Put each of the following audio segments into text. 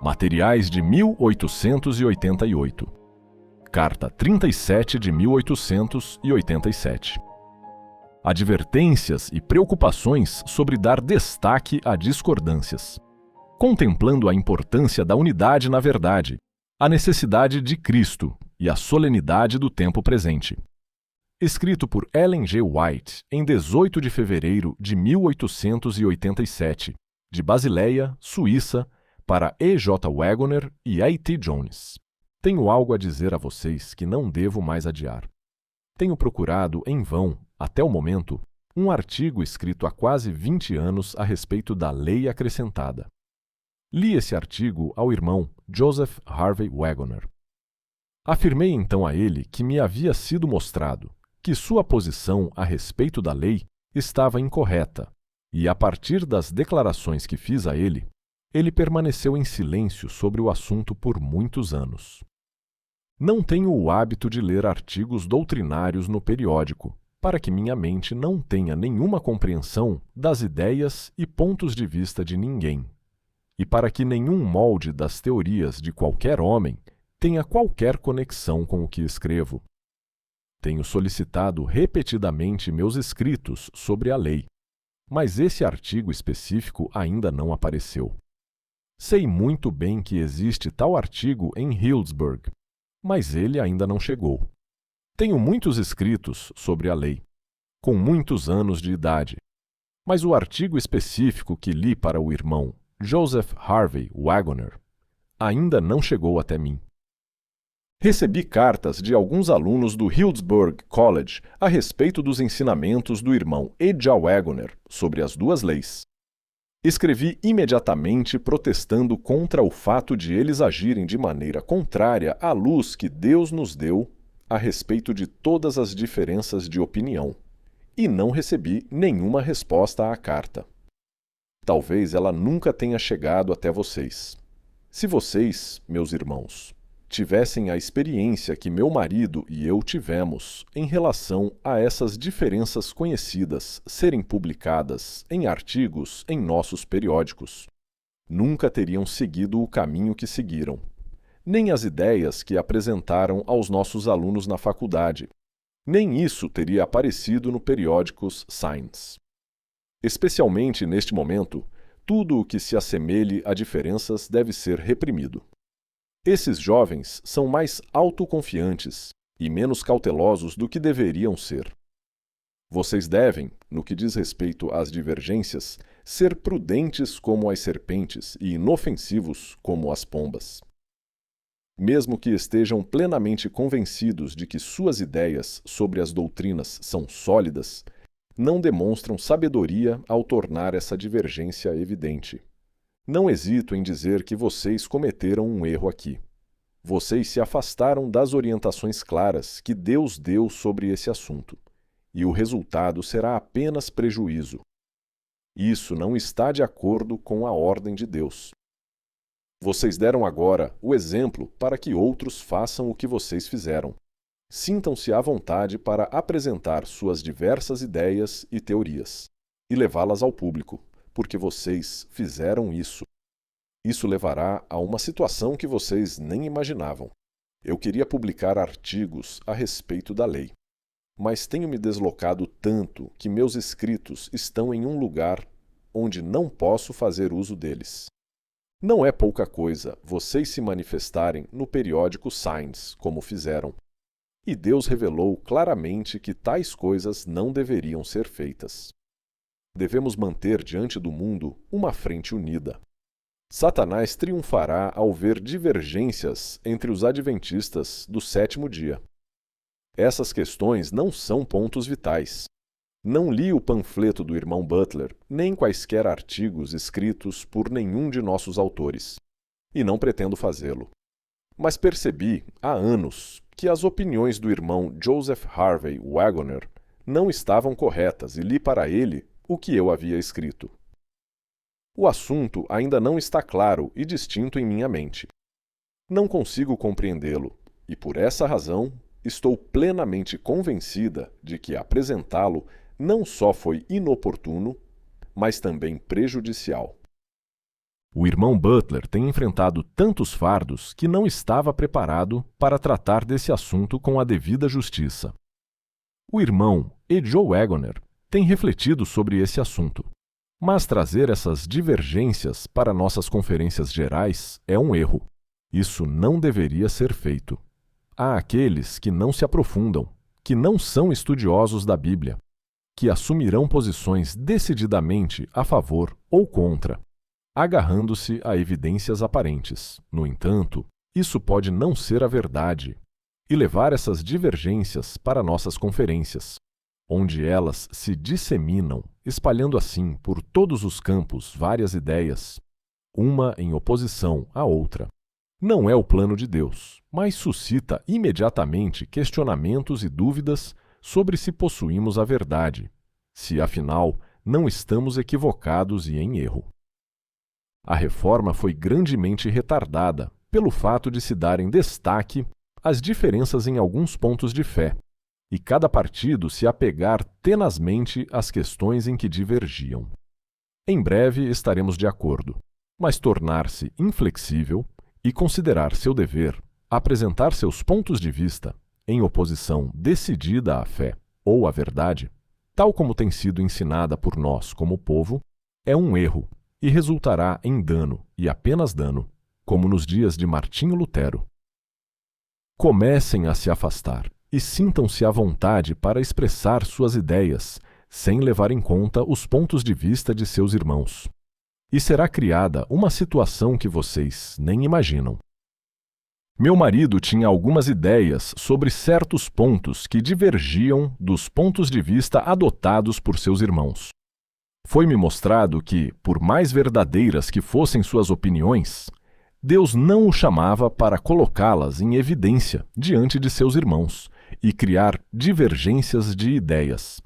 Materiais de 1888. Carta 37 de 1887. Advertências e preocupações sobre dar destaque a discordâncias. Contemplando a importância da unidade na verdade, a necessidade de Cristo e a solenidade do tempo presente. Escrito por Ellen G. White em 18 de fevereiro de 1887, de Basileia, Suíça, para E. J. Wagoner e A. T. Jones. Tenho algo a dizer a vocês que não devo mais adiar. Tenho procurado, em vão, até o momento, um artigo escrito há quase 20 anos a respeito da lei acrescentada. Li esse artigo ao irmão Joseph Harvey Wagoner. Afirmei então a ele que me havia sido mostrado que sua posição a respeito da lei estava incorreta, e a partir das declarações que fiz a ele permaneceu em silêncio sobre o assunto por muitos anos. Não tenho o hábito de ler artigos doutrinários no periódico, para que minha mente não tenha nenhuma compreensão das ideias e pontos de vista de ninguém, e para que nenhum molde das teorias de qualquer homem tenha qualquer conexão com o que escrevo. Tenho solicitado repetidamente meus escritos sobre a lei, mas esse artigo específico ainda não apareceu. Sei muito bem que existe tal artigo em Healdsburg, mas ele ainda não chegou. Tenho muitos escritos sobre a lei, com muitos anos de idade, mas o artigo específico que li para o irmão Joseph Harvey Wagoner ainda não chegou até mim. Recebi cartas de alguns alunos do Healdsburg College a respeito dos ensinamentos do irmão E. J. Wagoner sobre as duas leis. Escrevi imediatamente protestando contra o fato de eles agirem de maneira contrária à luz que Deus nos deu a respeito de todas as diferenças de opinião, e não recebi nenhuma resposta à carta. Talvez ela nunca tenha chegado até vocês. Se vocês, meus irmãos, tivessem a experiência que meu marido e eu tivemos em relação a essas diferenças conhecidas serem publicadas em artigos em nossos periódicos, nunca teriam seguido o caminho que seguiram, nem as ideias que apresentaram aos nossos alunos na faculdade, nem isso teria aparecido no periódicos Science. Especialmente neste momento, tudo o que se assemelhe a diferenças deve ser reprimido. Esses jovens são mais autoconfiantes e menos cautelosos do que deveriam ser. Vocês devem, no que diz respeito às divergências, ser prudentes como as serpentes e inofensivos como as pombas. Mesmo que estejam plenamente convencidos de que suas ideias sobre as doutrinas são sólidas, não demonstram sabedoria ao tornar essa divergência evidente. Não hesito em dizer que vocês cometeram um erro aqui. Vocês se afastaram das orientações claras que Deus deu sobre esse assunto, e o resultado será apenas prejuízo. Isso não está de acordo com a ordem de Deus. Vocês deram agora o exemplo para que outros façam o que vocês fizeram. Sintam-se à vontade para apresentar suas diversas ideias e teorias, e levá-las ao público, porque vocês fizeram isso. Isso levará a uma situação que vocês nem imaginavam. Eu queria publicar artigos a respeito da lei, mas tenho me deslocado tanto que meus escritos estão em um lugar onde não posso fazer uso deles. Não é pouca coisa vocês se manifestarem no periódico Science, como fizeram. E Deus revelou claramente que tais coisas não deveriam ser feitas. Devemos manter diante do mundo uma frente unida. Satanás triunfará ao ver divergências entre os adventistas do sétimo dia. Essas questões não são pontos vitais. Não li o panfleto do irmão Butler, nem quaisquer artigos escritos por nenhum de nossos autores, e não pretendo fazê-lo. Mas percebi, há anos, que as opiniões do irmão Joseph Harvey Wagoner não estavam corretas e li para ele o que eu havia escrito. O assunto ainda não está claro e distinto em minha mente. Não consigo compreendê-lo, e por essa razão estou plenamente convencida de que apresentá-lo não só foi inoportuno, mas também prejudicial. O irmão Butler tem enfrentado tantos fardos que não estava preparado para tratar desse assunto com a devida justiça. O irmão E. Joe Wagoner tem refletido sobre esse assunto, mas trazer essas divergências para nossas conferências gerais é um erro. Isso não deveria ser feito. Há aqueles que não se aprofundam, que não são estudiosos da Bíblia, que assumirão posições decididamente a favor ou contra, agarrando-se a evidências aparentes. No entanto, isso pode não ser a verdade e levar essas divergências para nossas conferências, onde elas se disseminam, espalhando assim por todos os campos várias ideias, uma em oposição à outra. Não é o plano de Deus, mas suscita imediatamente questionamentos e dúvidas sobre se possuímos a verdade, se afinal não estamos equivocados e em erro. A reforma foi grandemente retardada pelo fato de se darem destaque às diferenças em alguns pontos de fé, e cada partido se apegar tenazmente às questões em que divergiam. Em breve estaremos de acordo, mas tornar-se inflexível e considerar seu dever apresentar seus pontos de vista em oposição decidida à fé ou à verdade, tal como tem sido ensinada por nós como povo, é um erro e resultará em dano, e apenas dano, como nos dias de Martinho Lutero. Comecem a se afastar e sintam-se à vontade para expressar suas ideias, sem levar em conta os pontos de vista de seus irmãos. E será criada uma situação que vocês nem imaginam. Meu marido tinha algumas ideias sobre certos pontos que divergiam dos pontos de vista adotados por seus irmãos. Foi-me mostrado que, por mais verdadeiras que fossem suas opiniões, Deus não o chamava para colocá-las em evidência diante de seus irmãos e criar divergências de ideias.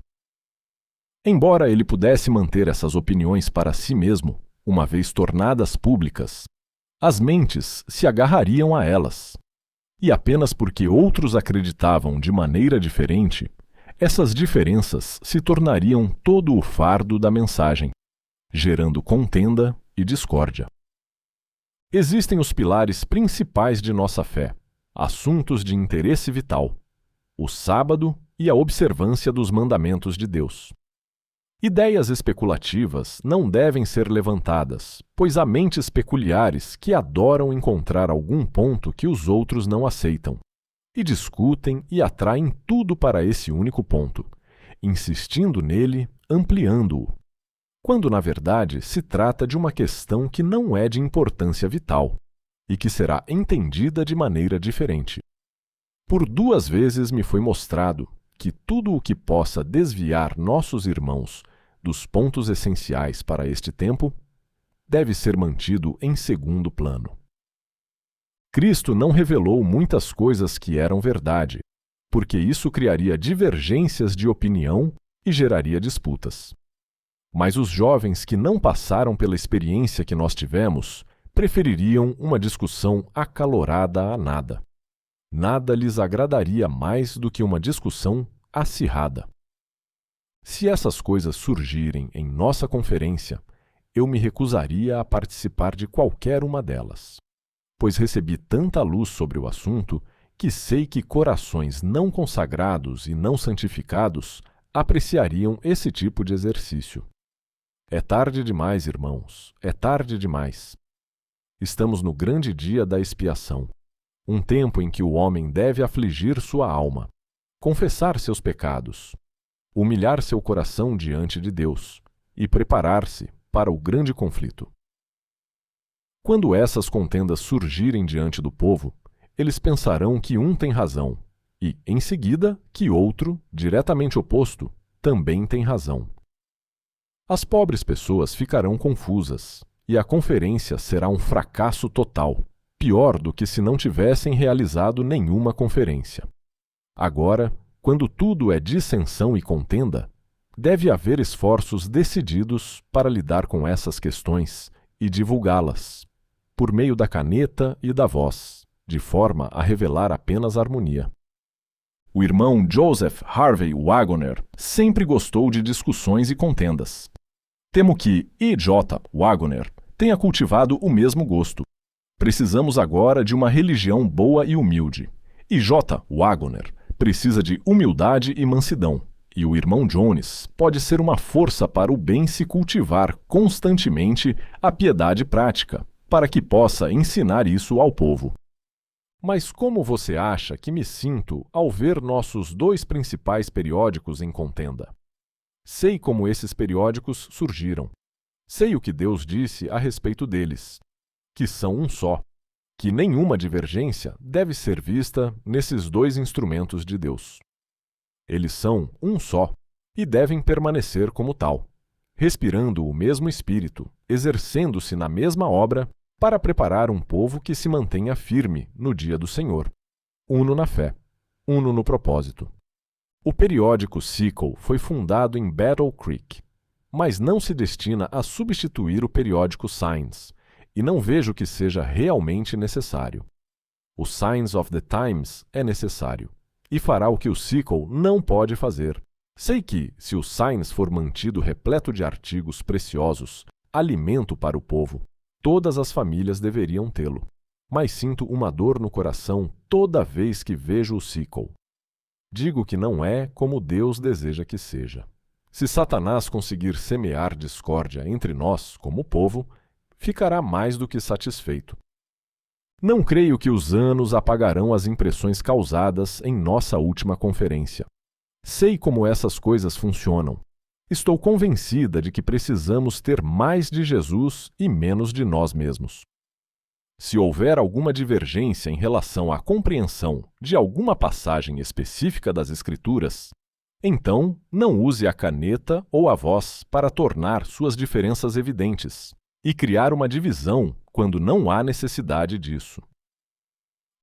Embora ele pudesse manter essas opiniões para si mesmo, uma vez tornadas públicas, as mentes se agarrariam a elas. E apenas porque outros acreditavam de maneira diferente, essas diferenças se tornariam todo o fardo da mensagem, gerando contenda e discórdia. Existem os pilares principais de nossa fé, assuntos de interesse vital, o sábado e a observância dos mandamentos de Deus. Ideias especulativas não devem ser levantadas, pois há mentes peculiares que adoram encontrar algum ponto que os outros não aceitam, e discutem e atraem tudo para esse único ponto, insistindo nele, ampliando-o, quando na verdade se trata de uma questão que não é de importância vital e que será entendida de maneira diferente. Por 2 vezes me foi mostrado que tudo o que possa desviar nossos irmãos dos pontos essenciais para este tempo deve ser mantido em segundo plano. Cristo não revelou muitas coisas que eram verdade, porque isso criaria divergências de opinião e geraria disputas. Mas os jovens que não passaram pela experiência que nós tivemos prefeririam uma discussão acalorada a nada. Nada lhes agradaria mais do que uma discussão acirrada. Se essas coisas surgirem em nossa conferência, eu me recusaria a participar de qualquer uma delas, pois recebi tanta luz sobre o assunto que sei que corações não consagrados e não santificados apreciariam esse tipo de exercício. É tarde demais, irmãos, é tarde demais. Estamos no grande dia da expiação, um tempo em que o homem deve afligir sua alma, confessar seus pecados, humilhar seu coração diante de Deus e preparar-se para o grande conflito. Quando essas contendas surgirem diante do povo, eles pensarão que um tem razão e, em seguida, que outro, diretamente oposto, também tem razão. As pobres pessoas ficarão confusas e a conferência será um fracasso total, pior do que se não tivessem realizado nenhuma conferência. Agora, quando tudo é dissensão e contenda, deve haver esforços decididos para lidar com essas questões e divulgá-las, por meio da caneta e da voz, de forma a revelar apenas harmonia. O irmão Joseph Harvey Wagoner sempre gostou de discussões e contendas. Temo que E. J. Wagoner tenha cultivado o mesmo gosto. Precisamos agora de uma religião boa e humilde. E J. Waggoner precisa de humildade e mansidão. E o irmão Jones pode ser uma força para o bem se cultivar constantemente a piedade prática, para que possa ensinar isso ao povo. Mas como você acha que me sinto ao ver nossos dois principais periódicos em contenda? Sei como esses periódicos surgiram. Sei o que Deus disse a respeito deles, que são um só, que nenhuma divergência deve ser vista nesses dois instrumentos de Deus. Eles são um só e devem permanecer como tal, respirando o mesmo espírito, exercendo-se na mesma obra para preparar um povo que se mantenha firme no dia do Senhor, uno na fé, uno no propósito. O periódico Sickle foi fundado em Battle Creek, mas não se destina a substituir o periódico Signs, e não vejo que seja realmente necessário. O Signs of the Times é necessário, e fará o que o Sickle não pode fazer. Sei que, se o Signs for mantido repleto de artigos preciosos, alimento para o povo, todas as famílias deveriam tê-lo. Mas sinto uma dor no coração toda vez que vejo o Sickle. Digo que não é como Deus deseja que seja. Se Satanás conseguir semear discórdia entre nós, como povo, ficará mais do que satisfeito. Não creio que os anos apagarão as impressões causadas em nossa última conferência. Sei como essas coisas funcionam. Estou convencida de que precisamos ter mais de Jesus e menos de nós mesmos. Se houver alguma divergência em relação à compreensão de alguma passagem específica das Escrituras, então não use a caneta ou a voz para tornar suas diferenças evidentes e criar uma divisão quando não há necessidade disso.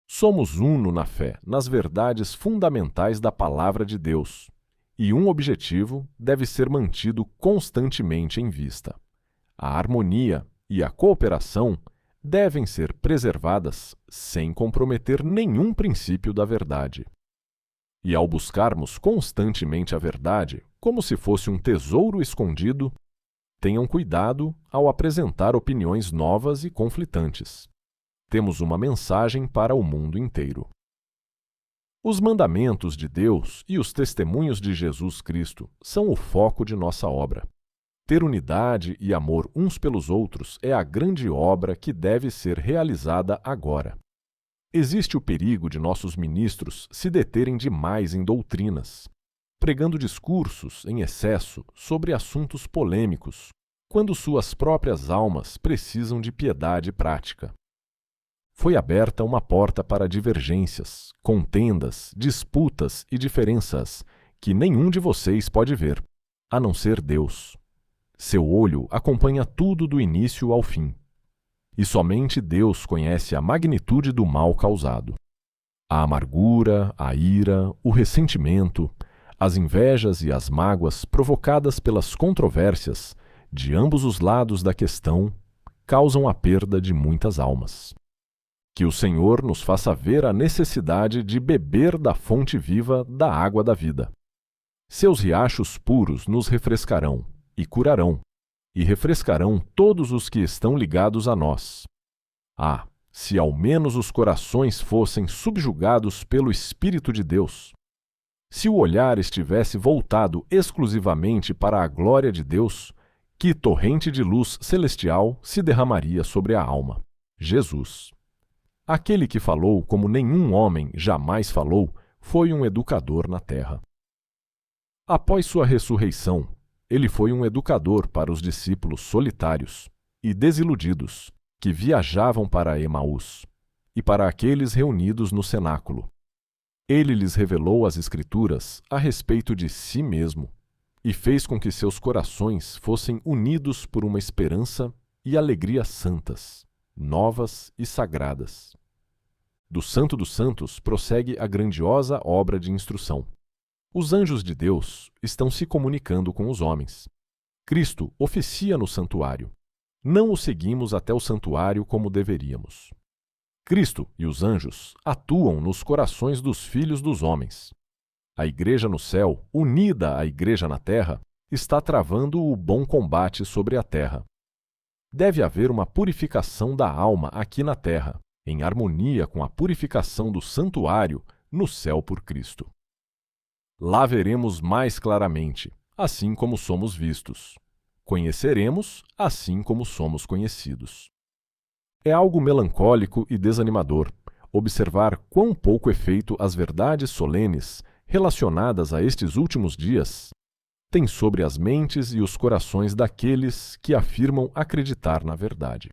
Somos uno na fé, nas verdades fundamentais da Palavra de Deus, e um objetivo deve ser mantido constantemente em vista. A harmonia e a cooperação devem ser preservadas sem comprometer nenhum princípio da verdade. E ao buscarmos constantemente a verdade, como se fosse um tesouro escondido, tenham cuidado ao apresentar opiniões novas e conflitantes. Temos uma mensagem para o mundo inteiro. Os mandamentos de Deus e os testemunhos de Jesus Cristo são o foco de nossa obra. Ter unidade e amor uns pelos outros é a grande obra que deve ser realizada agora. Existe o perigo de nossos ministros se deterem demais em doutrinas, pregando discursos em excesso sobre assuntos polêmicos, quando suas próprias almas precisam de piedade prática. Foi aberta uma porta para divergências, contendas, disputas e diferenças que nenhum de vocês pode ver, a não ser Deus. Seu olho acompanha tudo do início ao fim. E somente Deus conhece a magnitude do mal causado. A amargura, a ira, o ressentimento, as invejas e as mágoas provocadas pelas controvérsias de ambos os lados da questão causam a perda de muitas almas. Que o Senhor nos faça ver a necessidade de beber da fonte viva da água da vida. Seus riachos puros nos refrescarão e curarão, e refrescarão todos os que estão ligados a nós. Ah, se ao menos os corações fossem subjugados pelo Espírito de Deus! Se o olhar estivesse voltado exclusivamente para a glória de Deus, que torrente de luz celestial se derramaria sobre a alma? Jesus. Aquele que falou como nenhum homem jamais falou foi um educador na terra. Após sua ressurreição, ele foi um educador para os discípulos solitários e desiludidos que viajavam para Emaús e para aqueles reunidos no cenáculo. Ele lhes revelou as Escrituras a respeito de si mesmo e fez com que seus corações fossem unidos por uma esperança e alegria santas, novas e sagradas. Do Santo dos Santos prossegue a grandiosa obra de instrução. Os anjos de Deus estão se comunicando com os homens. Cristo oficia no santuário. Não o seguimos até o santuário como deveríamos. Cristo e os anjos atuam nos corações dos filhos dos homens. A Igreja no céu, unida à Igreja na terra, está travando o bom combate sobre a terra. deve haver uma purificação da alma aqui na terra, em harmonia com a purificação do santuário no céu por Cristo. Lá veremos mais claramente, assim como somos vistos. Conheceremos, assim como somos conhecidos. É algo melancólico e desanimador observar quão pouco efeito as verdades solenes relacionadas a estes últimos dias têm sobre as mentes e os corações daqueles que afirmam acreditar na verdade.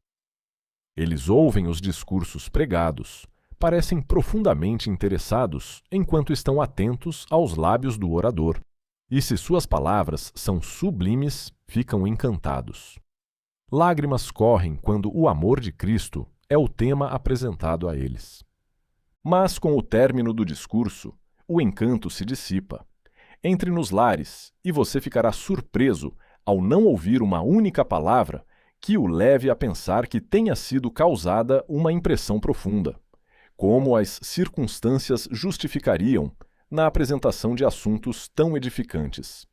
Eles ouvem os discursos pregados, parecem profundamente interessados enquanto estão atentos aos lábios do orador, e se suas palavras são sublimes, ficam encantados. Lágrimas correm quando o amor de Cristo é o tema apresentado a eles. Mas com o término do discurso, o encanto se dissipa. Entre nos lares, e você ficará surpreso ao não ouvir uma única palavra que o leve a pensar que tenha sido causada uma impressão profunda, como as circunstâncias justificariam na apresentação de assuntos tão edificantes.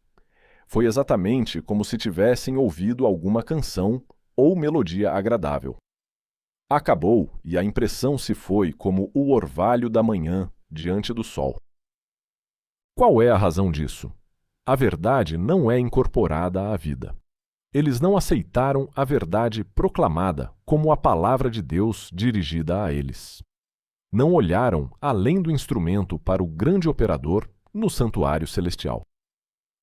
Foi exatamente como se tivessem ouvido alguma canção ou melodia agradável. Acabou e a impressão se foi como o orvalho da manhã diante do sol. Qual é a razão disso? A verdade não é incorporada à vida. Eles não aceitaram a verdade proclamada como a palavra de Deus dirigida a eles. Não olharam além do instrumento para o grande operador no santuário celestial.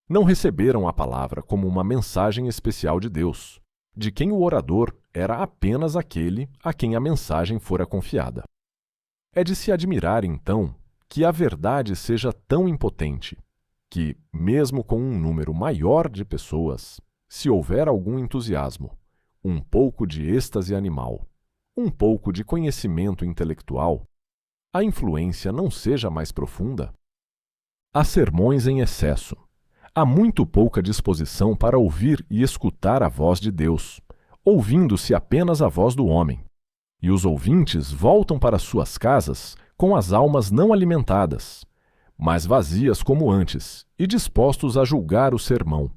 Não receberam a palavra como uma mensagem especial de Deus, de quem o orador era apenas aquele a quem a mensagem fora confiada. É de se admirar, então, que a verdade seja tão impotente, que, mesmo com um número maior de pessoas, se houver algum entusiasmo, um pouco de êxtase animal, um pouco de conhecimento intelectual, a influência não seja mais profunda. Há sermões em excesso. Há muito pouca disposição para ouvir e escutar a voz de Deus, ouvindo-se apenas a voz do homem. E os ouvintes voltam para suas casas com as almas não alimentadas, mas vazias como antes, e dispostos a julgar o sermão,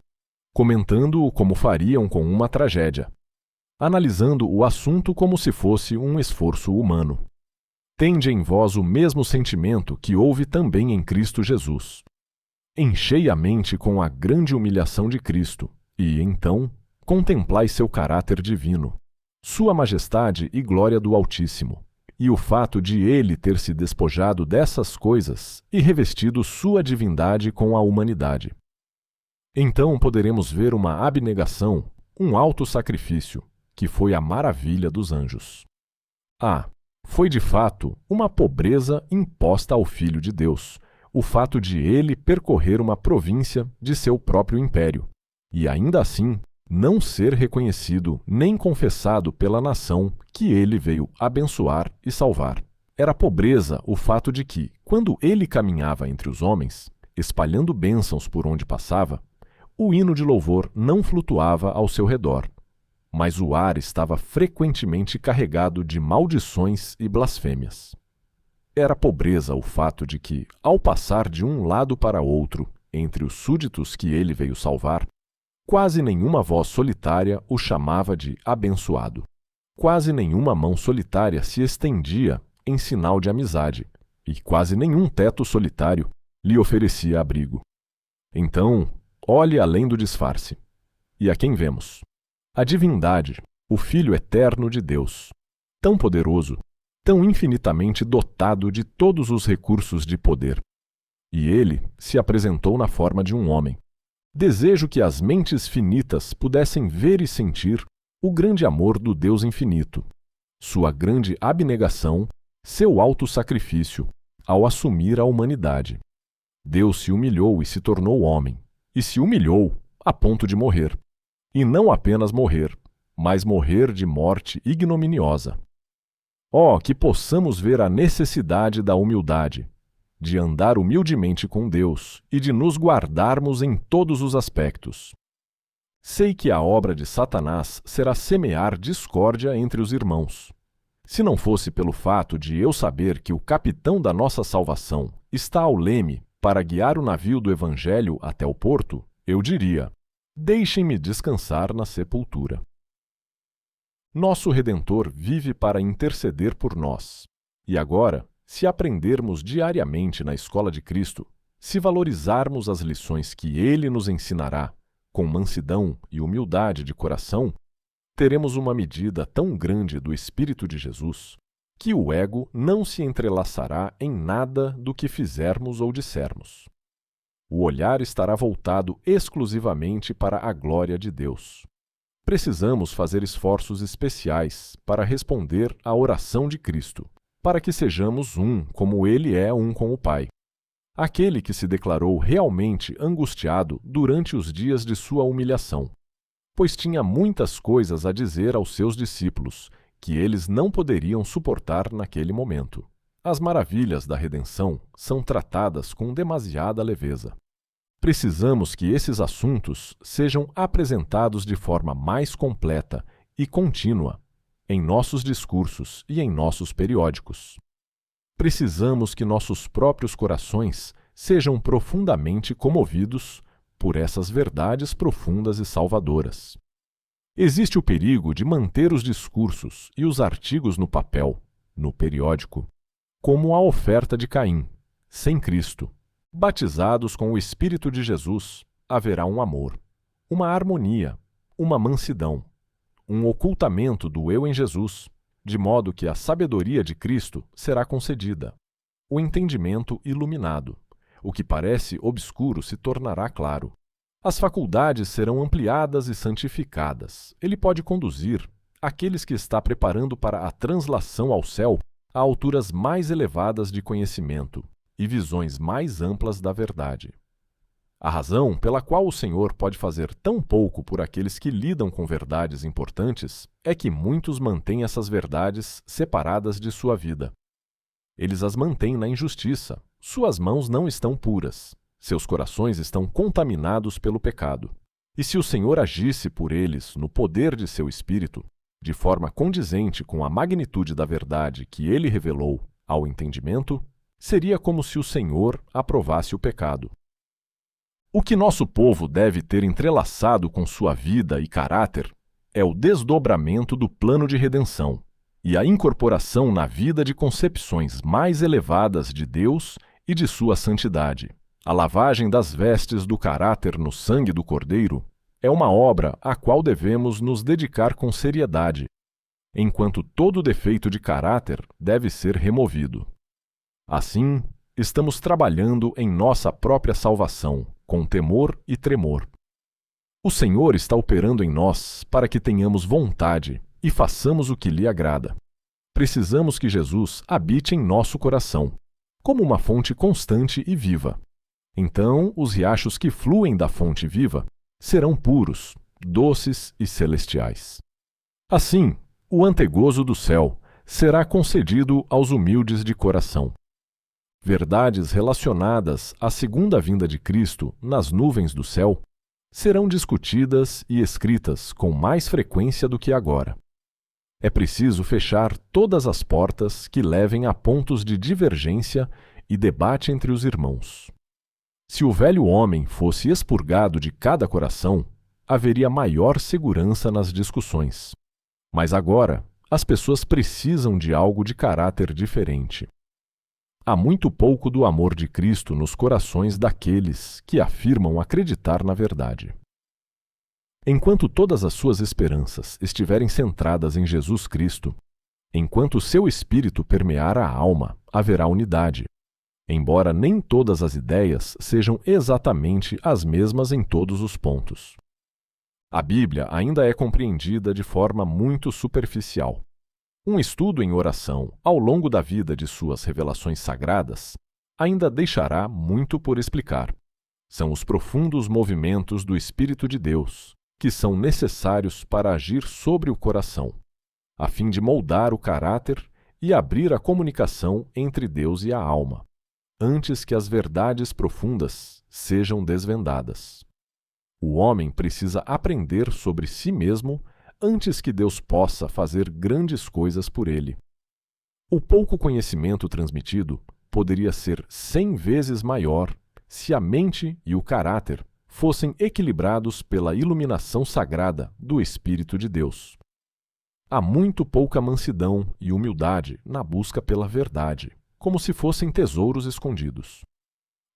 comentando-o como fariam com uma tragédia, analisando o assunto como se fosse um esforço humano. Tende em vós o mesmo sentimento que houve também em Cristo Jesus. Enchei a mente com a grande humilhação de Cristo, e, então, contemplai seu caráter divino, sua majestade e glória do Altíssimo, e o fato de ele ter se despojado dessas coisas e revestido sua divindade com a humanidade. Então poderemos ver uma abnegação, um alto sacrifício, que foi a maravilha dos anjos. Foi de fato uma pobreza imposta ao Filho de Deus, o fato de ele percorrer uma província de seu próprio império, e ainda assim não ser reconhecido nem confessado pela nação que ele veio abençoar e salvar. Era pobreza o fato de que, quando ele caminhava entre os homens, espalhando bênçãos por onde passava, o hino de louvor não flutuava ao seu redor, mas o ar estava frequentemente carregado de maldições e blasfêmias. Era pobreza o fato de que, ao passar de um lado para outro, entre os súditos que ele veio salvar, quase nenhuma voz solitária o chamava de abençoado. Quase nenhuma mão solitária se estendia em sinal de amizade, e quase nenhum teto solitário lhe oferecia abrigo. Então, olhe além do disfarce. E a quem vemos? A divindade, o Filho eterno de Deus, tão poderoso, tão infinitamente dotado de todos os recursos de poder. E ele se apresentou na forma de um homem. Desejo que as mentes finitas pudessem ver e sentir o grande amor do Deus infinito, sua grande abnegação, seu alto sacrifício, ao assumir a humanidade. Deus se humilhou e se tornou homem, e se humilhou a ponto de morrer. E não apenas morrer, mas morrer de morte ignominiosa. Que possamos ver a necessidade da humildade, de andar humildemente com Deus e de nos guardarmos em todos os aspectos. Sei que a obra de Satanás será semear discórdia entre os irmãos. Se não fosse pelo fato de eu saber que o capitão da nossa salvação está ao leme para guiar o navio do Evangelho até o porto, eu diria: deixem-me descansar na sepultura. Nosso Redentor vive para interceder por nós. E agora, se aprendermos diariamente na escola de Cristo, se valorizarmos as lições que Ele nos ensinará, com mansidão e humildade de coração, teremos uma medida tão grande do Espírito de Jesus que o ego não se entrelaçará em nada do que fizermos ou dissermos. O olhar estará voltado exclusivamente para a glória de Deus. Precisamos fazer esforços especiais para responder à oração de Cristo, para que sejamos um como Ele é um com o Pai. Aquele que se declarou realmente angustiado durante os dias de sua humilhação, pois tinha muitas coisas a dizer aos seus discípulos, que eles não poderiam suportar naquele momento. As maravilhas da redenção são tratadas com demasiada leveza. Precisamos que esses assuntos sejam apresentados de forma mais completa e contínua em nossos discursos e em nossos periódicos. Precisamos que nossos próprios corações sejam profundamente comovidos por essas verdades profundas e salvadoras. Existe o perigo de manter os discursos e os artigos no papel, no periódico, como a oferta de Caim, sem Cristo. Batizados com o Espírito de Jesus, haverá um amor, uma harmonia, uma mansidão, um ocultamento do eu em Jesus, de modo que a sabedoria de Cristo será concedida, o entendimento iluminado, o que parece obscuro se tornará claro. As faculdades serão ampliadas e santificadas. Ele pode conduzir aqueles que está preparando para a translação ao céu a alturas mais elevadas de conhecimento e visões mais amplas da verdade. A razão pela qual o Senhor pode fazer tão pouco por aqueles que lidam com verdades importantes é que muitos mantêm essas verdades separadas de sua vida. Eles as mantêm na injustiça. Suas mãos não estão puras. Seus corações estão contaminados pelo pecado. E se o Senhor agisse por eles no poder de seu Espírito, de forma condizente com a magnitude da verdade que ele revelou ao entendimento, seria como se o Senhor aprovasse o pecado. O que nosso povo deve ter entrelaçado com sua vida e caráter é o desdobramento do plano de redenção e a incorporação na vida de concepções mais elevadas de Deus e de sua santidade. A lavagem das vestes do caráter no sangue do Cordeiro é uma obra à qual devemos nos dedicar com seriedade, enquanto todo defeito de caráter deve ser removido. Assim, estamos trabalhando em nossa própria salvação, com temor e tremor. O Senhor está operando em nós para que tenhamos vontade e façamos o que lhe agrada. Precisamos que Jesus habite em nosso coração, como uma fonte constante e viva. Então, os riachos que fluem da fonte viva serão puros, doces e celestiais. Assim, o antegozo do céu será concedido aos humildes de coração. Verdades relacionadas à segunda vinda de Cristo nas nuvens do céu serão discutidas e escritas com mais frequência do que agora. É preciso fechar todas as portas que levem a pontos de divergência e debate entre os irmãos. Se o velho homem fosse expurgado de cada coração, haveria maior segurança nas discussões. Mas agora, as pessoas precisam de algo de caráter diferente. Há muito pouco do amor de Cristo nos corações daqueles que afirmam acreditar na verdade. Enquanto todas as suas esperanças estiverem centradas em Jesus Cristo, enquanto seu Espírito permear a alma, haverá unidade, embora nem todas as ideias sejam exatamente as mesmas em todos os pontos. A Bíblia ainda é compreendida de forma muito superficial. Um estudo em oração ao longo da vida de suas revelações sagradas ainda deixará muito por explicar. São os profundos movimentos do Espírito de Deus que são necessários para agir sobre o coração, a fim de moldar o caráter e abrir a comunicação entre Deus e a alma, antes que as verdades profundas sejam desvendadas. O homem precisa aprender sobre si mesmo antes que Deus possa fazer grandes coisas por ele. O pouco conhecimento transmitido poderia ser 100 vezes maior se a mente e o caráter fossem equilibrados pela iluminação sagrada do Espírito de Deus. Há muito pouca mansidão e humildade na busca pela verdade, como se fossem tesouros escondidos.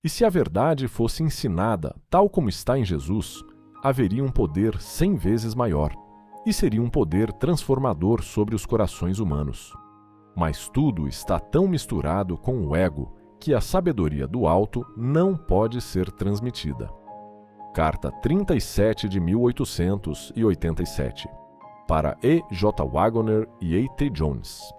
E se a verdade fosse ensinada tal como está em Jesus, haveria um poder 100 vezes maior, e seria um poder transformador sobre os corações humanos. Mas tudo está tão misturado com o ego que a sabedoria do alto não pode ser transmitida. Carta 37 de 1887, para E. J. Waggoner e A. T. Jones.